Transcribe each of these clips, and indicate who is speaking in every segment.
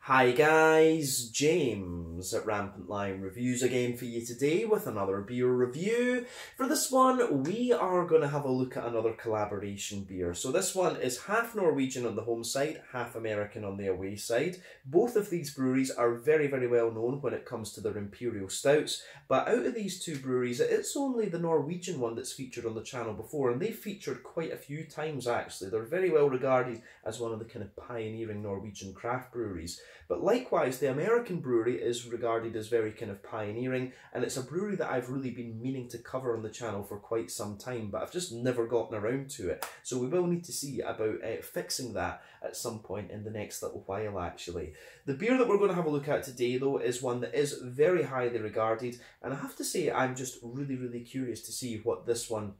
Speaker 1: Hi guys, James at RampantLionReviews again for you today with another beer review. For this one, we are going to have a look at another collaboration beer. So this one is half Norwegian on the home side, half American on the away side. Both of these breweries are very well known when it comes to their Imperial Stouts, but out of these two breweries, it's only the Norwegian one that's featured on the channel before, and they've featured quite a few times actually. They're very well regarded as one of the kind of pioneering Norwegian craft breweries. But likewise, the American brewery is regarded as very kind of pioneering, and it's a brewery that I've really been meaning to cover on the channel for quite some time, but I've just never gotten around to it. So we will need to see about fixing that at some point in the next little while actually. The beer that we're going to have a look at today though is one that is very highly regarded, and I have to say I'm just really curious to see what this one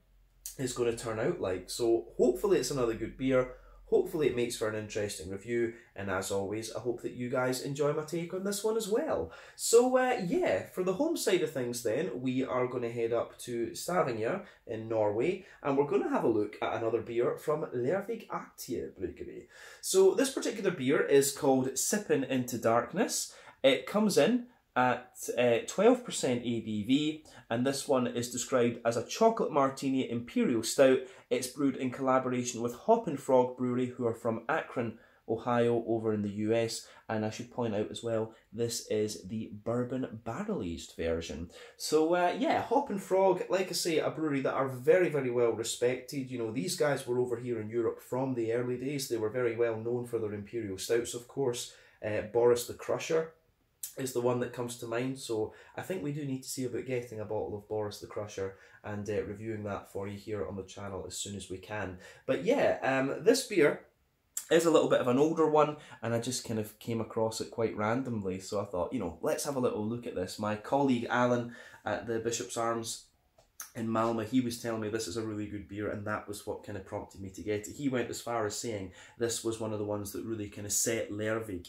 Speaker 1: is going to turn out like. So hopefully it's another good beer. Hopefully it makes for an interesting review, and as always, I hope that you guys enjoy my take on this one as well. So yeah, for the home side of things then, we are going to head up to Stavanger in Norway, and we're going to have a look at another beer from Lervig Aktiebryggeri. So this particular beer is called Sippin Into Darkness. It comes in at 12% ABV, and this one is described as a chocolate martini Imperial Stout. It's brewed in collaboration with Hoppin Brewery, who are from Akron, Ohio, over in the US, and I should point out as well, this is the bourbon barrel-aged version. So yeah, Hoppin, like I say, a brewery that are very well respected. You know, these guys were over here in Europe from the early days. They were very well known for their Imperial Stouts, of course. Boris the Crusher is the one that comes to mind, so I think we do need to see about getting a bottle of Boris the Crusher and reviewing that for you here on the channel as soon as we can. But yeah, this beer is a little bit of an older one, and I just kind of came across it quite randomly, so I thought, you know, let's have a little look at this. My colleague Alan at the Bishop's Arms in Malmö, he was telling me this is a really good beer, and that was what kind of prompted me to get it. He went as far as saying this was one of the ones that really kind of set Lervig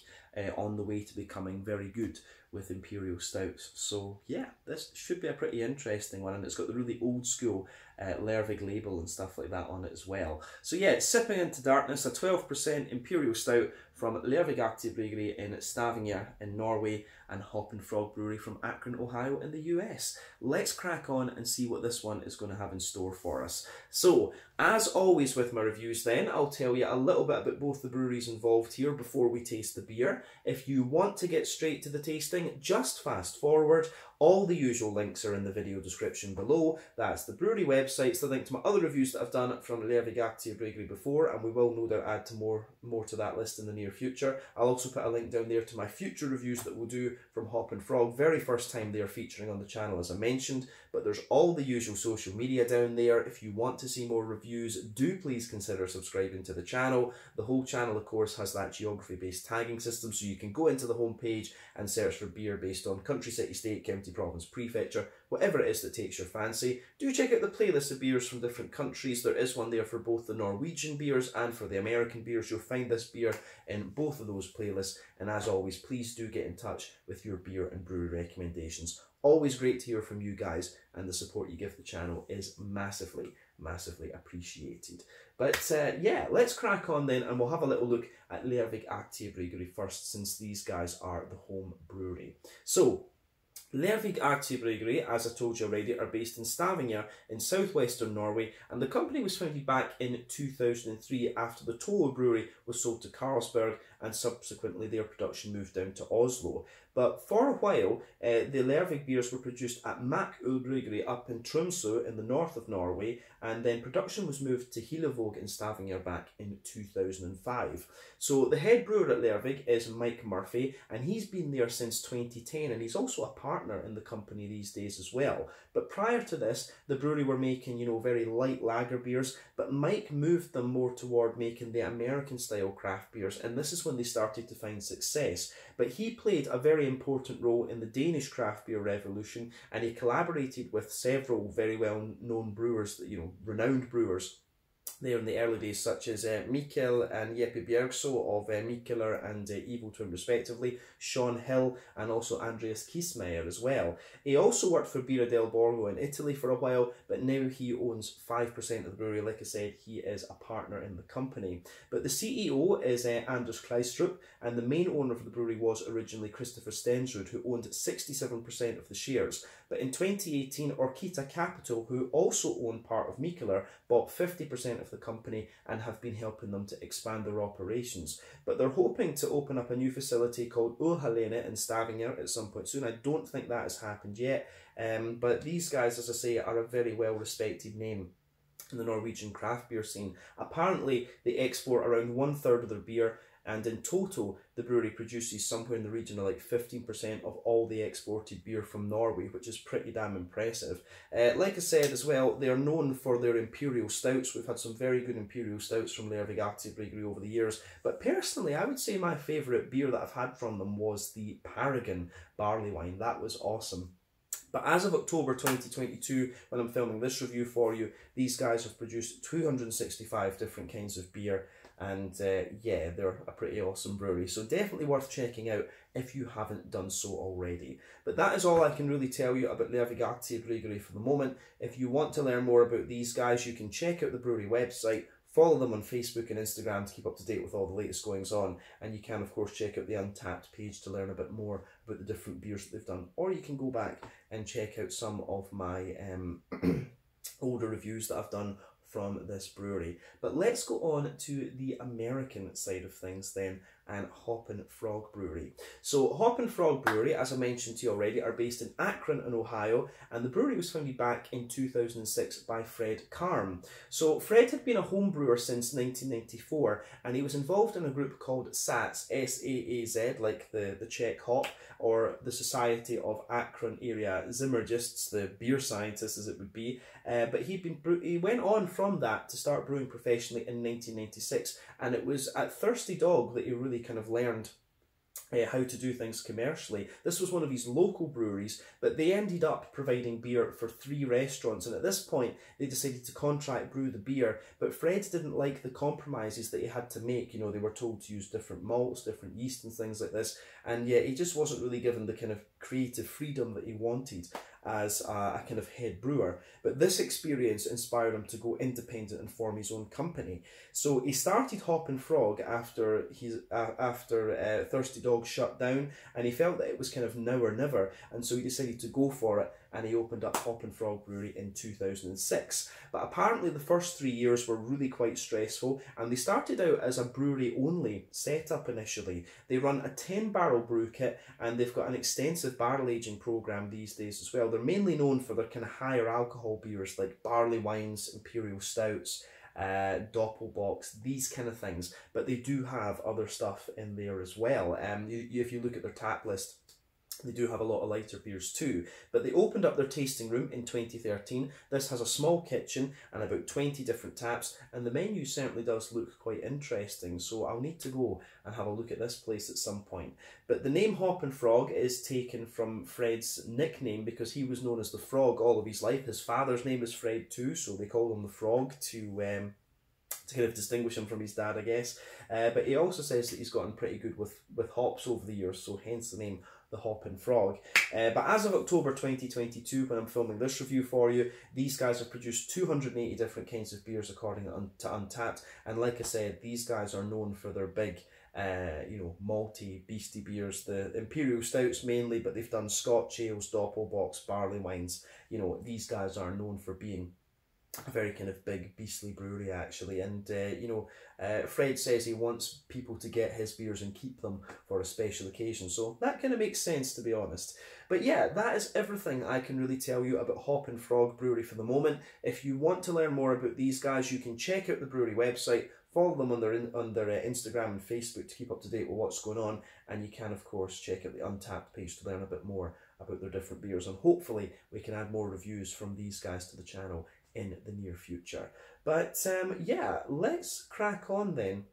Speaker 1: on the way to becoming very good with Imperial Stouts. So yeah, this should be a pretty interesting one, and it's got the really old school Lervig label and stuff like that on it as well. So yeah, it's Sipping Into Darkness, a 12% Imperial Stout from Lervig Aktiebryggeri in Stavanger in Norway, and Hoppin Brewery from Akron, Ohio in the US. Let's crack on and see what this one is going to have in store for us. So, as always with my reviews then, I'll tell you a little bit about both the breweries involved here before we taste the beer. If you want to get straight to the tasting, just fast forward. All the usual links are in the video description below. That's the brewery websites, the link to my other reviews that I've done from Lervig Aktiebryggeri before, and we will no doubt add to more to that list in the near future. I'll also put a link down there to my future reviews that we'll do from Hoppin. Very first time they are featuring on the channel, as I mentioned, but there's all the usual social media down there. If you want to see more reviews, do please consider subscribing to the channel. The whole channel, of course, has that geography-based tagging system, so you can go into the homepage and search for beer based on country, city, state, county, province, prefecture, whatever it is that takes your fancy. Do check out the playlist of beers from different countries. There is one there for both the Norwegian beers and for the American beers. You'll find this beer in both of those playlists, and as always, please do get in touch with your beer and brewery recommendations. Always great to hear from you guys, and the support you give the channel is massively appreciated. But yeah, let's crack on then, and we'll have a little look at Lervig Aktiebryggeri first, since these guys are the home brewery. So, Lervig Aktiebryggeri, as I told you already, are based in Stavanger in southwestern Norway, and the company was founded back in 2003 after the Tolo brewery was sold to Carlsberg, and subsequently their production moved down to Oslo. But for a while, the Lervig beers were produced at Mack Brewery up in Tromsø in the north of Norway, and then production was moved to Hillevåg in Stavanger back in 2005. So the head brewer at Lervig is Mike Murphy, and he's been there since 2010, and he's also a partner in the company these days as well. But prior to this, the brewery were making, you know, very light lager beers, but Mike moved them more toward making the American style craft beers, and this is when they started to find success. But he played a very important role in the Danish craft beer revolution, and he collaborated with several very well known brewers, you know, renowned brewers there in the early days, such as Mikael and Jeppe Bjergso of Mikeler and Evil Twin respectively, Sean Hill and also Andreas Kiesmeyer as well. He also worked for Birra del Borgo in Italy for a while, but now he owns 5% of the brewery. Like I said, he is a partner in the company. But the CEO is Anders Kleistrup, and the main owner of the brewery was originally Christopher Stensrud, who owned 67% of the shares. But in 2018, Orkita Capital, who also own part of Mikeler, bought 50% of the company and have been helping them to expand their operations. But they're hoping to open up a new facility called Urhalene in Stavanger at some point soon. I don't think that has happened yet, but these guys, as I say, are a very well respected name in the Norwegian craft beer scene. Apparently, they export around 1/3 of their beer, and in total, the brewery produces somewhere in the region of like 15% of all the exported beer from Norway, which is pretty damn impressive. Like I said as well, they are known for their Imperial Stouts. We've had some very good Imperial Stouts from Lervig Aktiebryggeri over the years, but personally, I would say my favourite beer that I've had from them was the Paragon barley wine. That was awesome. But as of October 2022, when I'm filming this review for you, these guys have produced 265 different kinds of beer, and yeah, they're a pretty awesome brewery, so definitely worth checking out if you haven't done so already. But that is all I can really tell you about Lervig Aktiebryggeri for the moment. If you want to learn more about these guys, you can check out the brewery website, follow them on Facebook and Instagram to keep up to date with all the latest goings on, and you can of course check out the Untappd page to learn a bit more about the different beers that they've done, or you can go back and check out some of my older reviews that I've done from this brewery. But let's go on to the American side of things then, and Hoppin Frog Brewery. So Hoppin Frog Brewery, as I mentioned to you already, are based in Akron in Ohio, and the brewery was founded back in 2006 by Fred Karm. So Fred had been a home brewer since 1994, and he was involved in a group called SAAZ, S-A-A-Z, like the Czech hop, or the Society of Akron Area Zimmergists, the beer scientists as it would be. But he went on from that to start brewing professionally in 1996, and it was at Thirsty Dog that he really kind of learned how to do things commercially. This was one of his local breweries, but they ended up providing beer for 3 restaurants, and at this point they decided to contract brew the beer, but Fred didn't like the compromises that he had to make. You know, they were told to use different malts, different yeast and things like this, and yeah, he just wasn't really given the kind of creative freedom that he wanted as a kind of head brewer. But this experience inspired him to go independent and form his own company. So he started Hoppin Frog after Thirsty Dog shut down, and he felt that it was kind of now or never, and so he decided to go for it, and he opened up Hoppin Frog Brewery in 2006. But apparently the first 3 years were really quite stressful, and they started out as a brewery only setup initially. They run a 10-barrel brew kit, and they've got an extensive barrel aging program these days as well. They're mainly known for their kind of higher alcohol beers like barley wines, Imperial Stouts, Doppelbock, these kind of things, but they do have other stuff in there as well. If you look at their tap list, they do have a lot of lighter beers too. But they opened up their tasting room in 2013. This has a small kitchen and about 20 different taps, and the menu certainly does look quite interesting, so I'll need to go and have a look at this place at some point. But the name Hoppin Frog is taken from Fred's nickname, because he was known as the Frog all of his life. His father's name is Fred too, so they call him the Frog to kind of distinguish him from his dad, I guess. But he also says that he's gotten pretty good with hops over the years, so hence the name the Hoppin Frog. But as of October 2022, when I'm filming this review for you, these guys have produced 280 different kinds of beers according to Untappd, and like I said, these guys are known for their big you know, malty, beastie beers, the Imperial Stouts mainly, but they've done Scotch ales, Doppelbock, barley wines. You know, these guys are known for being a very kind of big beastly brewery actually, and you know, Fred says he wants people to get his beers and keep them for a special occasion, so that kind of makes sense, to be honest. But yeah, that is everything I can really tell you about Hoppin Frog Brewery for the moment. If you want to learn more about these guys, you can check out the brewery website, follow them on their Instagram and Facebook to keep up to date with what's going on, and you can of course check out the Untappd page to learn a bit more about their different beers, and hopefully we can add more reviews from these guys to the channel in the near future. But yeah, let's crack on then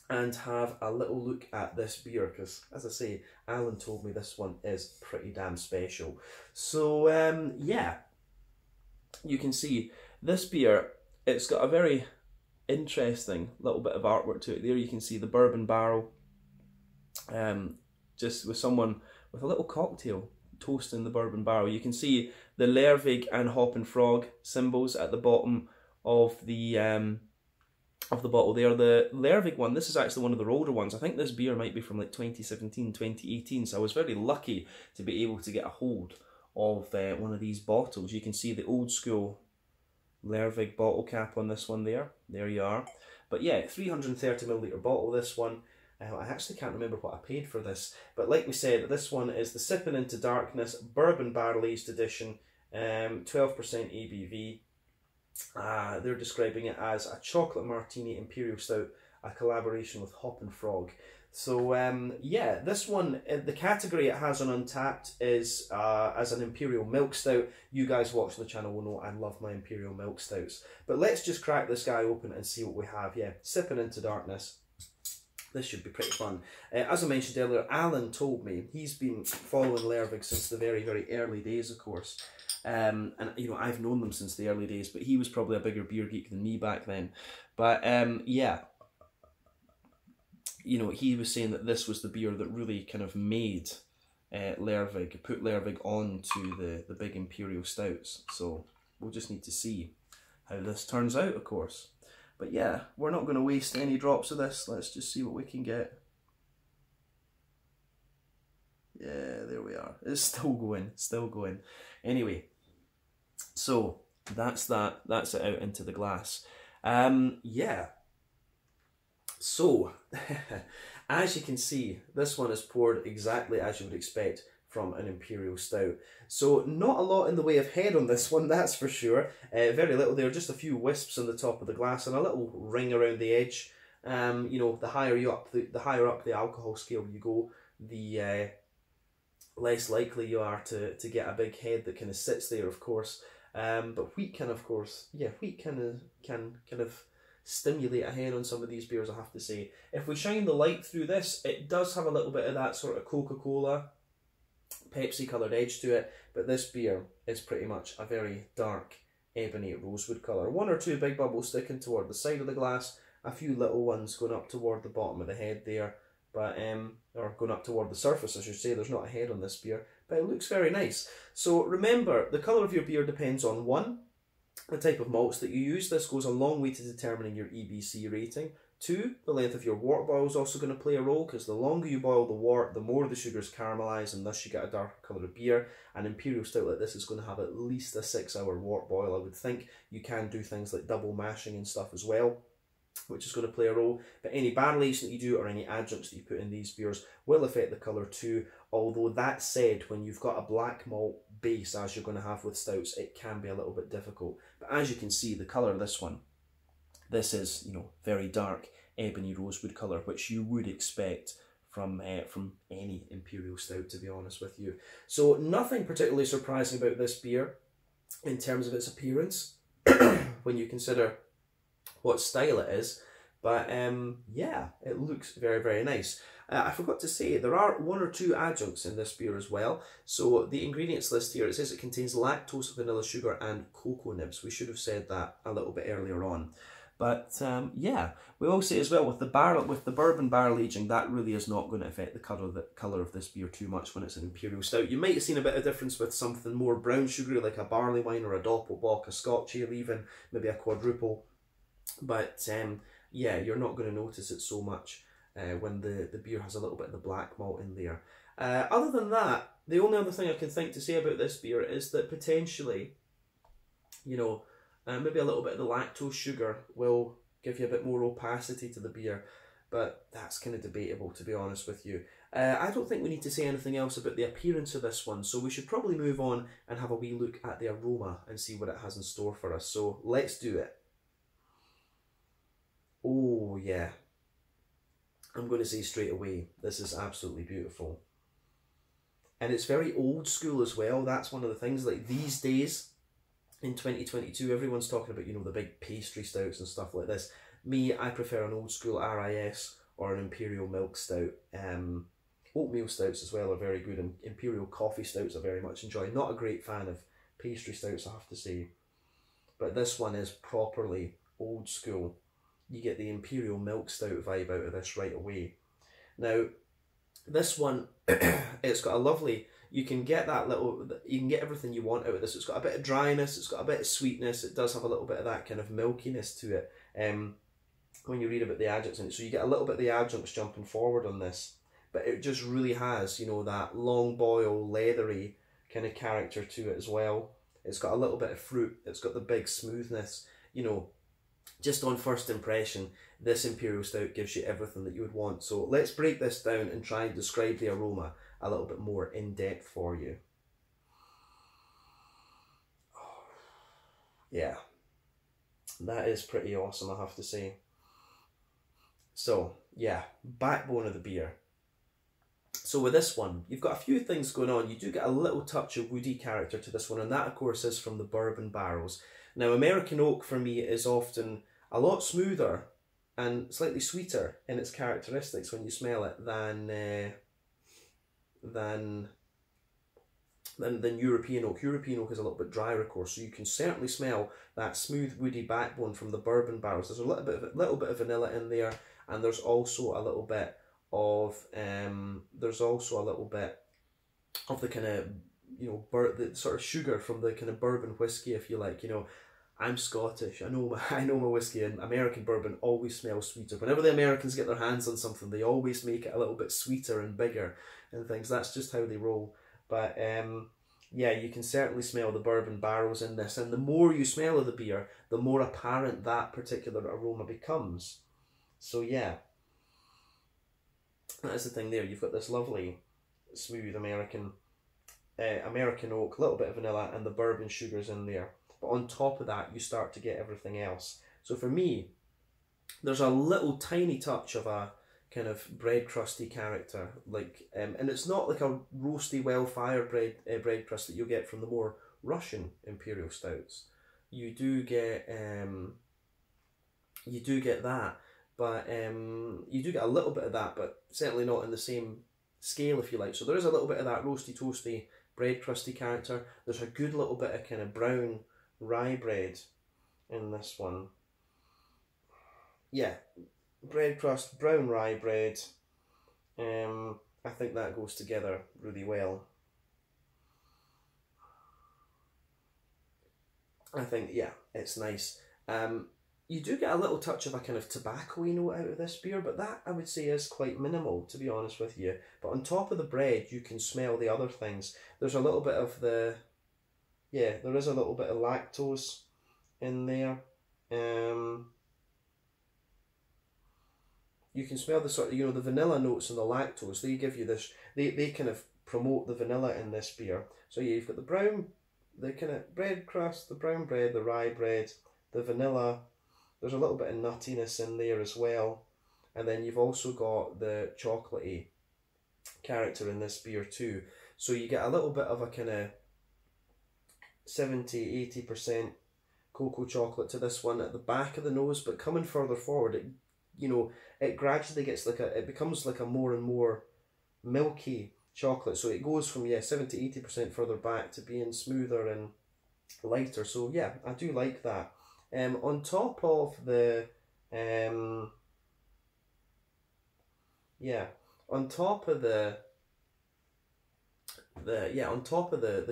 Speaker 1: and have a little look at this beer, because as I say, Alan told me this one is pretty damn special. So yeah, you can see this beer, it's got a very interesting little bit of artwork to it. There you can see the bourbon barrel, just with someone with a little cocktail toasting the bourbon barrel. You can see the Lervig and Hoppin frog symbols at the bottom of the bottle there. The Lervig one, this is actually one of the older ones. I think this beer might be from like 2017, 2018, so I was very lucky to be able to get a hold of one of these bottles. You can see the old school Lervig bottle cap on this one there. There you are. But yeah, 330ml bottle, this one. I actually can't remember what I paid for this, but like we said, this one is the Sippin Into Darkness Bourbon Barrel Aged Edition, 12% ABV. They're describing it as a chocolate martini Imperial Stout, a collaboration with Hoppin Frog. So yeah, this one, the category it has on Untappd is as an Imperial Milk Stout. You guys watching the channel will know I love my Imperial Milk Stouts. But let's just crack this guy open and see what we have. Yeah, Sippin Into Darkness. This should be pretty fun. As I mentioned earlier, Alan told me he's been following Lervig since the very, very early days, of course. And you know, I've known them since the early days, but he was probably a bigger beer geek than me back then. But yeah, you know, he was saying that this was the beer that really kind of made Lervig, put Lervig on to the big Imperial Stouts. So we'll just need to see how this turns out, of course. But yeah, we're not going to waste any drops of this. Let's just see what we can get. Yeah, there we are. It's still going, still going. Anyway, so that's that. That's it out into the glass. Yeah. So, as you can see, this one is poured exactly as you would expect from an Imperial Stout. So not a lot in the way of head on this one, that's for sure. Very little there, just a few wisps on the top of the glass and a little ring around the edge. You know, the higher up the alcohol scale you go, the less likely you are to get a big head that kind of sits there, of course. But wheat can, of course, yeah, wheat can kind of stimulate a head on some of these beers, I have to say. If we shine the light through this, it does have a little bit of that sort of Coca-Cola, Pepsi coloured edge to it, but this beer is pretty much a very dark ebony rosewood colour. One or two big bubbles sticking toward the side of the glass, a few little ones going up toward the bottom of the head there, but or going up toward the surface, I should say. There's not a head on this beer, but it looks very nice. So remember, the colour of your beer depends on 1, the type of malts that you use. This goes a long way to determining your EBC rating. 2, the length of your wort boil is also going to play a role, because the longer you boil the wort, the more the sugars caramelise, and thus you get a darker colour of beer. An Imperial Stout like this is going to have at least a 6-hour wort boil, I would think. You can do things like double mashing and stuff as well, which is going to play a role. But any barrel aging that you do or any adjuncts that you put in these beers will affect the colour too. Although that said, when you've got a black malt base, as you're going to have with stouts, it can be a little bit difficult. But as you can see, the colour of this one, this is, you know, very dark ebony rosewood colour, which you would expect from any Imperial Stout, to be honest with you. So nothing particularly surprising about this beer in terms of its appearance when you consider what style it is. But yeah, it looks very, very nice. I forgot to say, there are 1 or 2 adjuncts in this beer as well. So the ingredients list here, it says it contains lactose, vanilla sugar and cocoa nibs. We should have said that a little bit earlier on. But yeah, we will say as well, with the bourbon barrel aging, that really is not going to affect the colour of this beer too much when it's an Imperial Stout. You might have seen a bit of difference with something more brown sugary, like a barley wine or a doppelbock, a Scotch ale even, maybe a quadruple. But yeah, you're not going to notice it so much when the beer has a little bit of the black malt in there. Other than that, the only other thing I can think to say about this beer is that potentially, you know, maybe a little bit of the lactose sugar will give you a bit more opacity to the beer, but that's kind of debatable, to be honest with you. I don't think we need to say anything else about the appearance of this one, so we should probably move on and have a wee look at the aroma and see what it has in store for us. So let's do it. Oh yeah, I'm going to say straight away, this is absolutely beautiful. And it's very old school as well. That's one of the things, like these days, in 2022, everyone's talking about, you know, the big pastry stouts and stuff like this. Me, I prefer an old school RIS or an Imperial Milk Stout. Oatmeal stouts as well are very good, and Imperial coffee stouts I very much enjoy. Not a great fan of pastry stouts, I have to say. But this one is properly old school. you get the Imperial Milk Stout vibe out of this right away. Now, this one, it's got a lovely, you can get everything you want out of this. It's got a bit of dryness, it's got a bit of sweetness, it does have a little bit of that kind of milkiness to it when you read about the adjuncts in it. So you get a little bit of the adjuncts jumping forward on this, but it just really has, you know, that long boil, leathery kind of character to it as well. It's got a little bit of fruit, it's got the big smoothness, you know. Just on first impression, this Imperial Stout gives you everything that you would want. So let's break this down and try and describe the aroma a little bit more in depth for you. Yeah, that is pretty awesome, I have to say. So yeah, backbone of the beer. So with this one, you've got a few things going on. You do get a little touch of woody character to this one, and that of course is from the bourbon barrels. Now, American oak for me is often a lot smoother and slightly sweeter in its characteristics when you smell it than European oak. European oak is a little bit drier, of course, so you can certainly smell that smooth woody backbone from the bourbon barrels. There's a little bit of vanilla in there, and there's also a little bit of the kind of, you know, the sort of sugar from the kind of bourbon whiskey, if you like. You know, I'm Scottish. I know my whiskey, and American bourbon always smells sweeter. Whenever the Americans get their hands on something, they always make it a little bit sweeter and bigger and things. That's just how they roll. But yeah, you can certainly smell the bourbon barrels in this, and the more you smell of the beer, the more apparent that particular aroma becomes. So yeah, that's the thing there. You've got this lovely, smooth American oak, a little bit of vanilla, and the bourbon sugars in there. But on top of that, you start to get everything else. So for me, there's a little tiny touch of a kind of bread crusty character, like, and it's not like a roasty, well-fired bread crust that you'll get from the more Russian Imperial Stouts. You do get that, but you do get a little bit of that, but certainly not in the same scale, if you like. So there is a little bit of that roasty, toasty, bread crusty character. There's a good little bit of kind of brown rye bread in this one. Yeah, bread crust, brown rye bread. I think that goes together really well. I think, yeah, it's nice. You do get a little touch of a kind of tobacco-y note out of this beer, but that I would say is quite minimal, to be honest with you. But on top of the bread, you can smell the other things. There's a little bit of the, yeah, there is a little bit of lactose in there. You can smell the sort of, you know, the vanilla notes and the lactose. They give you this, they kind of promote the vanilla in this beer. So yeah, you've got the kind of bread crust, the brown bread, the rye bread, the vanilla. There's a little bit of nuttiness in there as well. And then you've also got the chocolatey character in this beer too. So you get a little bit of a kind of 70–80% cocoa chocolate to this one at the back of the nose, but coming further forward, it, you know, it gradually gets like it becomes like a more and more milky chocolate. So it goes from, yeah, 70–80% further back to being smoother and lighter. So yeah, I do like that. On top of the on top of the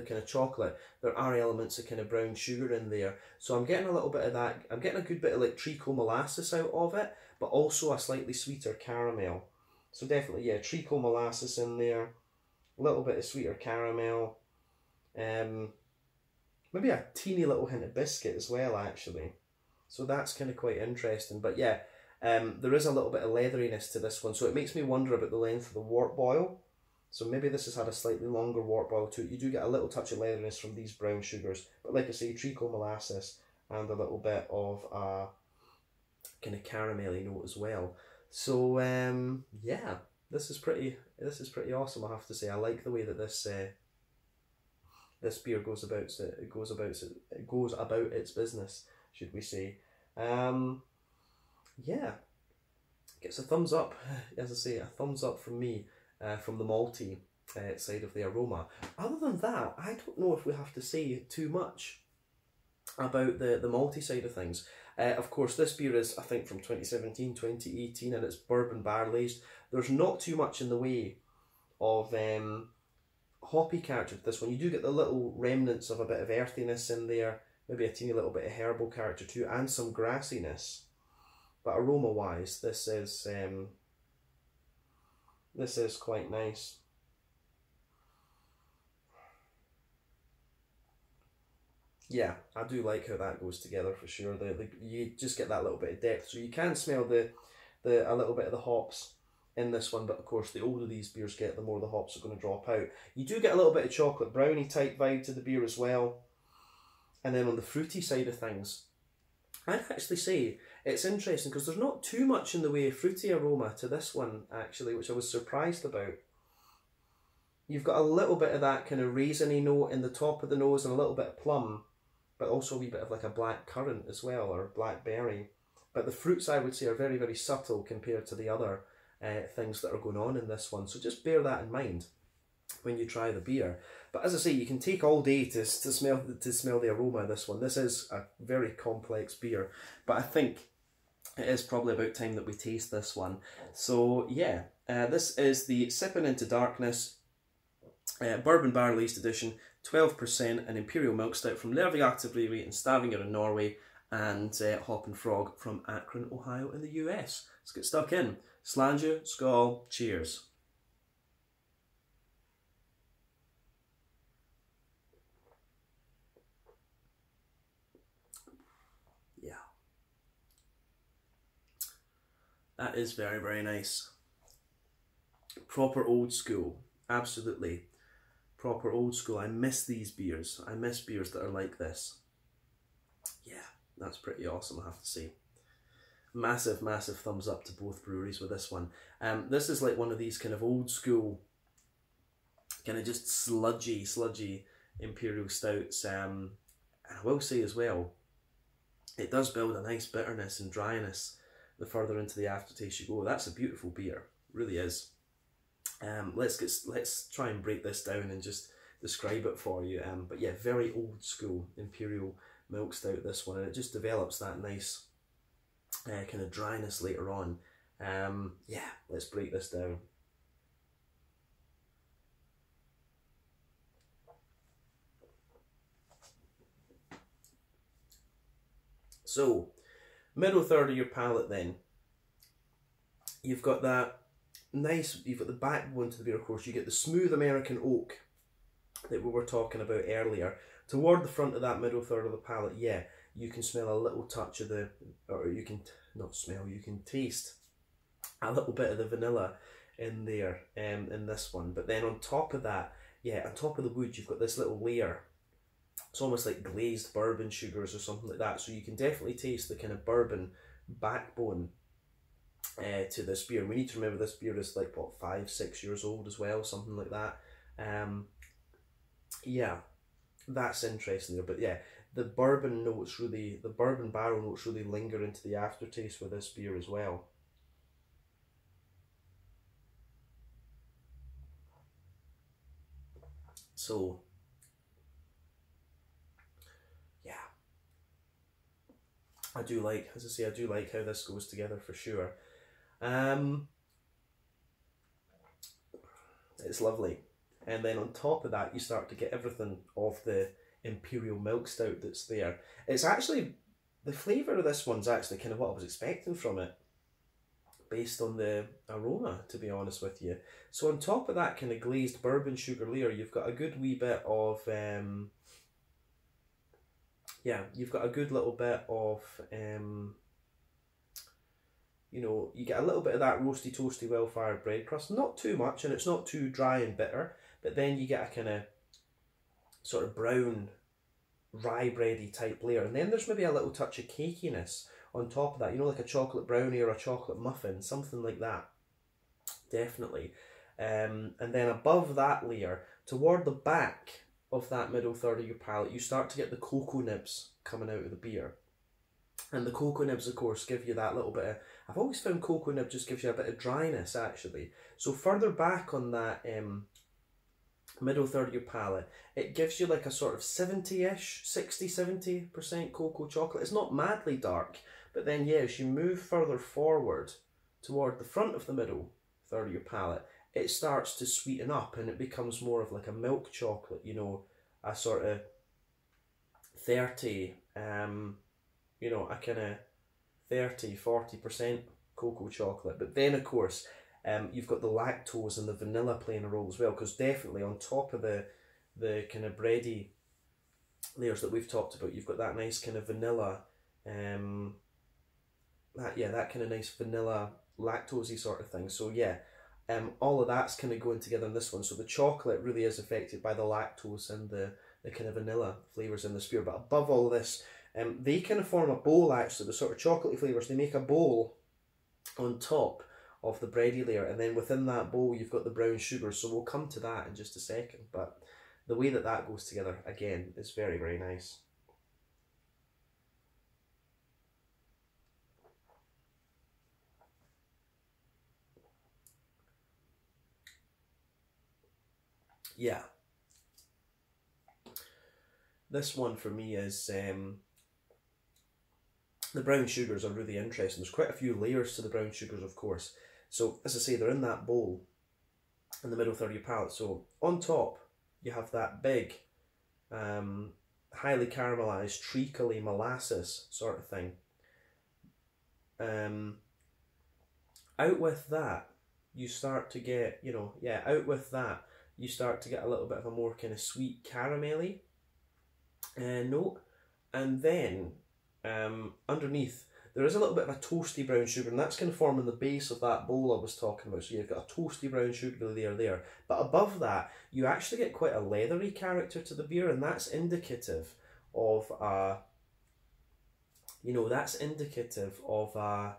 Speaker 1: kind of chocolate, there are elements of kind of brown sugar in there. So I'm getting a little bit of that. I'm getting a good bit of like treacle molasses out of it, but also a slightly sweeter caramel. So definitely, yeah, treacle molasses in there, a little bit of sweeter caramel, maybe a teeny little hint of biscuit as well, actually. So that's kind of quite interesting. But yeah, there is a little bit of leatheriness to this one, so it makes me wonder about the length of the wort boil. So maybe this has had a slightly longer wort boil to it. You do get a little touch of leatheriness from these brown sugars, but like I say, treacle molasses and a little bit of a kind of caramelly note as well. So yeah, this is pretty awesome, I have to say. I like the way that this this beer goes about its business, should we say. Yeah, gets a thumbs up, as I say, a thumbs up from me, from the malty side of the aroma. Other than that, I don't know if we have to say too much about the malty side of things. Of course, this beer is, I think, from 2017, 2018, and it's bourbon barrel aged. There's not too much in the way of hoppy character to this one. You do get the little remnants of a bit of earthiness in there, maybe a teeny little bit of herbal character too, and some grassiness. But aroma wise, this is quite nice. Yeah, I do like how that goes together for sure. You just get that little bit of depth, so you can smell a little bit of the hops in this one. But of course, the older these beers get, the more the hops are going to drop out. You do get a little bit of chocolate brownie type vibe to the beer as well. And then on the fruity side of things, I'd actually say it's interesting because there's not too much in the way of fruity aroma to this one actually, which I was surprised about. You've got a little bit of that kind of raisiny note in the top of the nose and a little bit of plum, but also a wee bit of like a black currant as well, or blackberry. But the fruits, I would say, are very, very subtle compared to the other things that are going on in this one. So just bear that in mind when you try the beer. But as I say, you can take all day to smell the aroma of this one. This is a very complex beer, but I think it is probably about time that we taste this one. So yeah, this is the Sippin Into Darkness Bourbon Barrel Aged Edition, 12%, an Imperial Milk Stout from Lervig Aktiebryggeri in Stavanger in Norway, and Hoppin Frog from Akron, Ohio in the US. Let's get stuck in. Slange, skål, cheers. Yeah. That is very, very nice. Proper old school, absolutely. Proper old school. I miss these beers. I miss beers that are like this. Yeah, that's pretty awesome, I have to say. Massive, massive thumbs up to both breweries with this one. This is like one of these kind of old school, kind of just sludgy Imperial stouts. And I will say as well, it does build a nice bitterness and dryness the further into the aftertaste you go. That's a beautiful beer, it really is. Let's try and break this down and just describe it for you. But yeah, very old school Imperial milk stout, this one, and it just develops that nice kind of dryness later on. Yeah, let's break this down. So, middle third of your palate then, you've got that nice, you've got the backbone to the beer, of course. You get the smooth American oak that we were talking about earlier. Toward the front of that middle third of the palate, yeah, you can smell a little touch of the, or you can, not smell, you can taste a little bit of the vanilla in there in this one. But then on top of that, yeah, on top of the wood, you've got this little layer. It's almost like glazed bourbon sugars or something like that. So you can definitely taste the kind of bourbon backbone to this beer. And we need to remember this beer is like, what, 5-6 years old as well, something like that. Yeah, that's interesting there. But yeah, the bourbon notes really, the bourbon barrel notes really linger into the aftertaste with this beer as well. So yeah, I do like, as I say, I do like how this goes together for sure. It's lovely. And then on top of that, you start to get everything of the Imperial milk stout that's there. It's actually, the flavour of this one's actually kind of what I was expecting from it, based on the aroma, to be honest with you. So on top of that kind of glazed bourbon sugar layer, you've got a good wee bit of, yeah, you've got a good little bit of, you know, you get a little bit of that roasty, toasty, well-fired bread crust. Not too much, and it's not too dry and bitter, but then you get a kind of sort of brown, rye bready type layer. And then there's maybe a little touch of cakiness on top of that, you know, like a chocolate brownie or a chocolate muffin, something like that, definitely. And then above that layer, toward the back of that middle third of your palate, you start to get the cocoa nibs coming out of the beer. And the cocoa nibs, of course, give you that little bit of, I've always found cocoa nib just gives you a bit of dryness, actually. So further back on that middle third of your palate, it gives you like a sort of 70-ish, 60-70% cocoa chocolate. It's not madly dark, but then yeah, as you move further forward toward the front of the middle third of your palate, it starts to sweeten up and it becomes more of like a milk chocolate, you know, a sort of 30, you know, a kind of 30-40% cocoa chocolate. But then of course, you've got the lactose and the vanilla playing a role as well, because definitely on top of the kind of bready layers that we've talked about, you've got that nice kind of vanilla, that kind of nice vanilla lactosey sort of thing. So yeah, all of that's kind of going together in this one. So the chocolate really is affected by the lactose and the kind of vanilla flavours in the spear. But above all this, they kind of form a bowl actually, the sort of chocolatey flavours. They make a bowl on top of the bready layer, and then within that bowl you've got the brown sugar. So we'll come to that in just a second. But the way that that goes together, again, is very, very nice. Yeah. This one for me is, the brown sugars are really interesting. There's quite a few layers to the brown sugars, of course. So, as I say, they're in that bowl in the middle third of your palate. So, on top, you have that big, highly caramelized, treacly molasses sort of thing. Out with that, you start to get, you know, out with that, you start to get a little bit of a more kind of sweet caramelly note. And then underneath, there is a little bit of a toasty brown sugar, and that's kind of forming the base of that bowl I was talking about. So you've got a toasty brown sugar layer there. But above that, you actually get quite a leathery character to the beer, and that's indicative of a, you know, that's indicative of a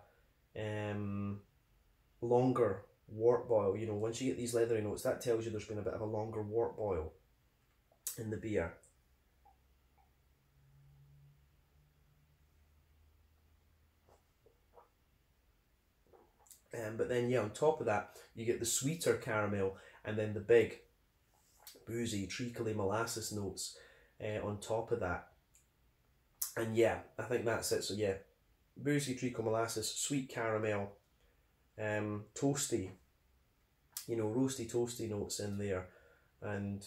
Speaker 1: longer wort boil. You know, once you get these leathery notes, that tells you there's been a bit of a longer wort boil in the beer. But then, yeah, on top of that, you get the sweeter caramel, and then the big, boozy, treacly molasses notes on top of that. And yeah, I think that's it. So yeah, boozy, treacle molasses, sweet caramel, toasty, you know, roasty, toasty notes in there. And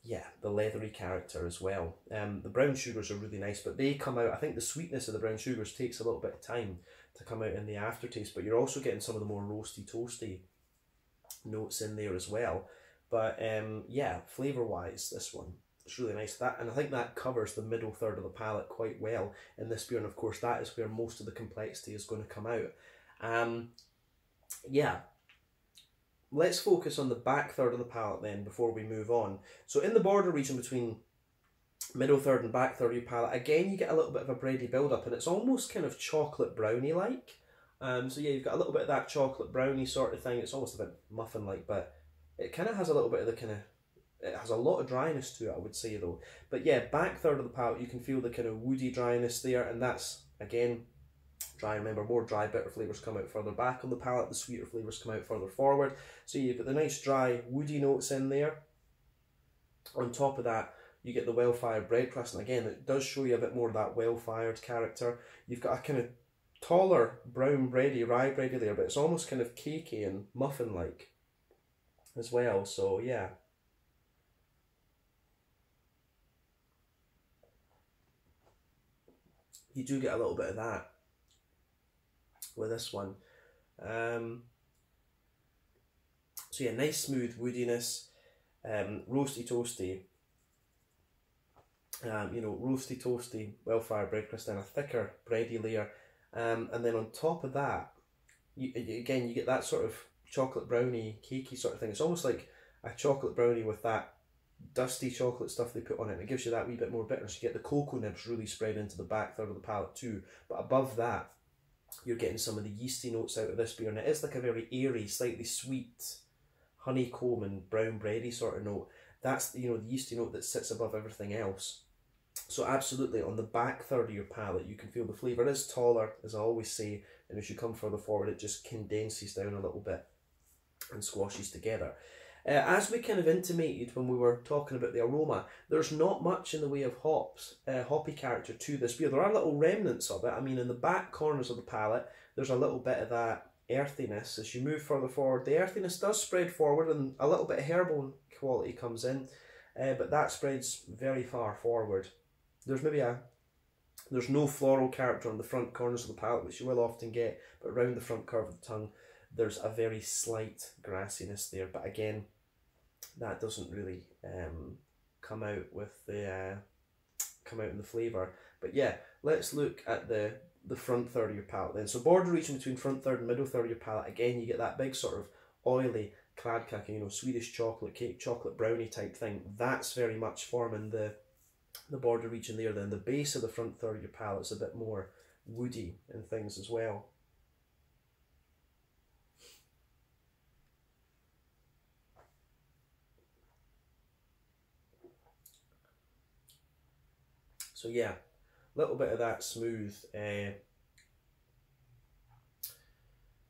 Speaker 1: yeah, the leathery character as well. The brown sugars are really nice, but they come out, I think the sweetness of the brown sugars takes a little bit of time to come out in the aftertaste, but you're also getting some of the more roasty, toasty notes in there as well. But yeah, flavour wise, this one, it's really nice. That, and I think that covers the middle third of the palate quite well in this beer, and of course that is where most of the complexity is going to come out. Yeah, let's focus on the back third of the palate then before we move on. So in the border region between middle third and back third of your palate, again you get a little bit of a bready build up, and it's almost kind of chocolate brownie like. So yeah, you've got a little bit of that chocolate brownie sort of thing. It's almost a bit muffin like, but it kind of has a little bit of the kind of, it has a lot of dryness to it, I would say though. But yeah, back third of the palate, you can feel the kind of woody dryness there, and that's again dry. Remember, more dry bitter flavours come out further back on the palate, the sweeter flavours come out further forward. So you've got the nice dry woody notes in there. On top of that, you get the well-fired bread crust, and again it does show you a bit more of that well-fired character. You've got a kind of taller brown bready, rye bready layer, but it's almost kind of cakey and muffin-like as well. So yeah, you do get a little bit of that with this one. So yeah, nice smooth woodiness, roasty toasty, you know, roasty toasty, well-fired bread crust, and a thicker bready layer, and then on top of that, again you get that sort of chocolate brownie, cakey sort of thing. It's almost like a chocolate brownie with that dusty chocolate stuff they put on it, and it gives you that wee bit more bitterness. You get the cocoa nibs really spread into the back third of the palate too, but above that you're getting some of the yeasty notes out of this beer, and it is like a very airy, slightly sweet honeycomb and brown bready sort of note. That's, you know, the yeasty note that sits above everything else. So absolutely, on the back third of your palate, you can feel the flavour is taller, as I always say, and as you come further forward, it just condenses down a little bit and squashes together. As we kind of intimated when we were talking about the aroma, there's not much in the way of hoppy character to this beer. There are little remnants of it. I mean, in the back corners of the palate, there's a little bit of that earthiness. As you move further forward, the earthiness does spread forward and a little bit of herbal quality comes in, but that spreads very far forward. There's no floral character on the front corners of the palate, which you will often get, but around the front curve of the tongue, there's a very slight grassiness there. But again, that doesn't really come out in the flavour. But yeah, let's look at the front third of your palate then. So border region between front third and middle third of your palate, again you get that big sort of oily kladkake, you know, Swedish chocolate cake, chocolate brownie type thing. That's very much forming the border region there. Then the base of the front third of your palate is a bit more woody and things as well. So yeah, a little bit of that smooth,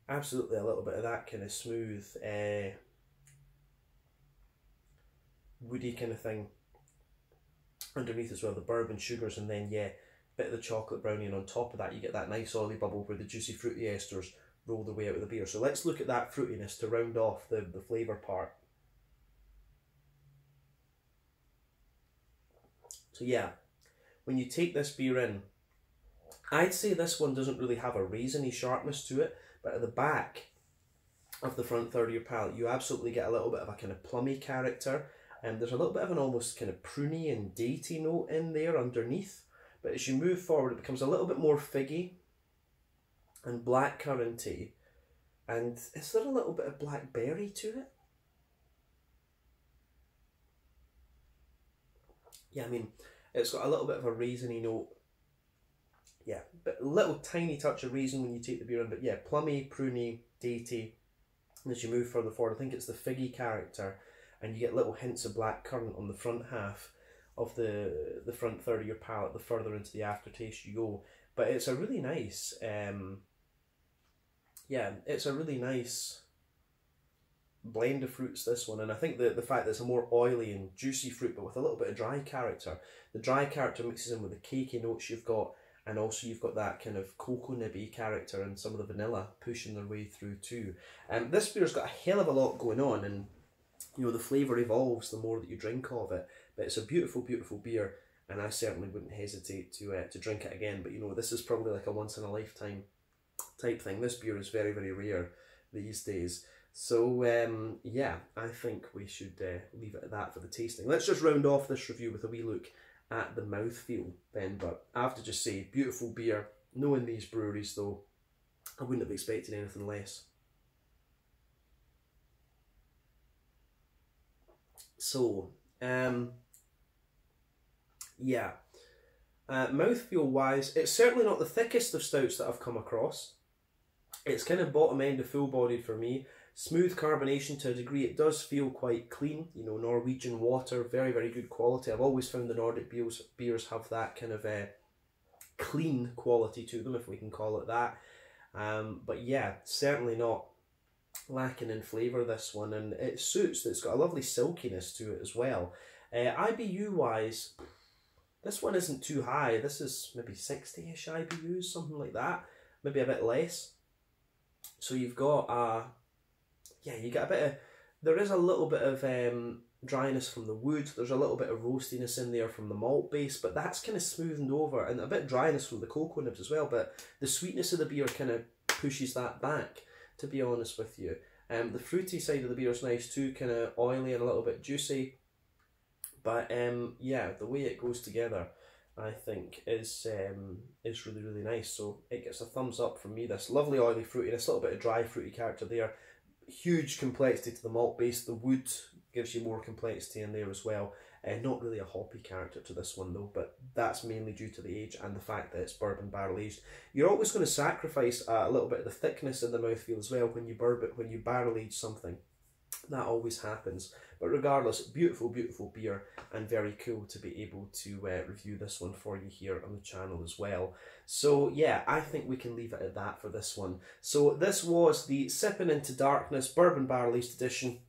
Speaker 1: absolutely a little bit of that kind of smooth, woody kind of thing underneath as well, the bourbon sugars, and then yeah, a bit of the chocolate brownie, and on top of that you get that nice oily bubble where the juicy fruity esters roll their way out of the beer. So let's look at that fruitiness to round off the flavour part. So yeah, when you take this beer in, I'd say this one doesn't really have a raisiny sharpness to it, but at the back of the front third of your palate, you absolutely get a little bit of a kind of plummy character, and there's a little bit of an almost kind of pruny and datey note in there underneath. But as you move forward, it becomes a little bit more figgy and blackcurranty, and is there a little bit of blackberry to it? Yeah, I mean, it's got a little bit of a raisiny note. Yeah, but a little tiny touch of raisin when you take the beer in, but yeah, plummy, pruny, datey. And as you move further forward, I think it's the figgy character, and you get little hints of blackcurrant on the front half of the front third of your palate, the further into the aftertaste you go. But it's a really nice, yeah, it's a really nice blend of fruits, this one. And I think the fact that it's a more oily and juicy fruit, but with a little bit of dry character. The dry character mixes in with the cakey notes you've got, and also you've got that kind of cocoa nibby character and some of the vanilla pushing their way through too. This beer's got a hell of a lot going on, and you know, the flavour evolves the more that you drink of it. But it's a beautiful, beautiful beer, and I certainly wouldn't hesitate to drink it again. But you know, this is probably like a once in a lifetime type thing. This beer is very, very rare these days. So yeah, I think we should leave it at that for the tasting. Let's just round off this review with a wee look at the mouthfeel then. But I have to just say, beautiful beer. Knowing these breweries though, I wouldn't have expected anything less. So, yeah, mouthfeel wise, it's certainly not the thickest of stouts that I've come across. It's kind of bottom end of full bodied for me. Smooth carbonation to a degree. It does feel quite clean, you know, Norwegian water, very, very good quality. I've always found the Nordic beers have that kind of clean quality to them, if we can call it that. But yeah, certainly not lacking in flavour, this one, and it suits that it's got a lovely silkiness to it as well. IBU wise, this one isn't too high. This is maybe 60-ish IBUs, something like that, maybe a bit less. So you've got yeah, you get a bit of, there is a little bit of dryness from the wood, there's a little bit of roastiness in there from the malt base, but that's kind of smoothened over, and a bit of dryness from the cocoa nibs as well, but the sweetness of the beer kind of pushes that back, to be honest with you. The fruity side of the beer is nice too, kind of oily and a little bit juicy, but yeah, the way it goes together, I think, is really, really nice. So it gets a thumbs up from me. This lovely oily fruitiness, a little bit of dry fruity character there, huge complexity to the malt base. The wood gives you more complexity in there as well. Not really a hoppy character to this one though, but that's mainly due to the age and the fact that it's bourbon barrel aged. You're always going to sacrifice a little bit of the thickness in the mouthfeel as well when you barrel age something. That always happens. But regardless, beautiful, beautiful beer, and very cool to be able to review this one for you here on the channel as well. So yeah, I think we can leave it at that for this one. So this was the Sippin' Into Darkness Bourbon Barrel Aged Edition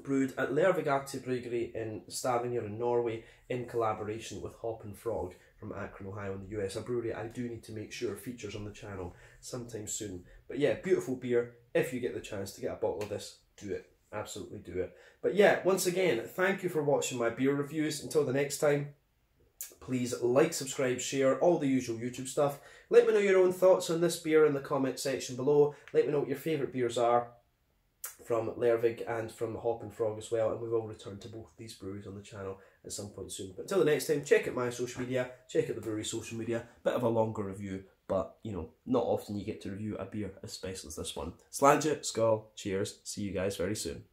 Speaker 1: brewed at Lervig Aktiebryggeri in Stavanger in Norway in collaboration with Hoppin from Akron, Ohio in the US. A brewery I do need to make sure features on the channel sometime soon. But yeah, beautiful beer. If you get the chance to get a bottle of this, do it. Absolutely do it. But yeah, once again, thank you for watching my beer reviews. Until the next time, please like, subscribe, share, all the usual YouTube stuff. Let me know your own thoughts on this beer in the comment section below. Let me know what your favourite beers are from Lervig and from Hoppin as well, and we will return to both these breweries on the channel at some point soon. But until the next time, check out my social media, check out the brewery social media. Bit of a longer review, but you know, not often you get to review a beer as special as this one. Sláinte, skål, cheers, see you guys very soon.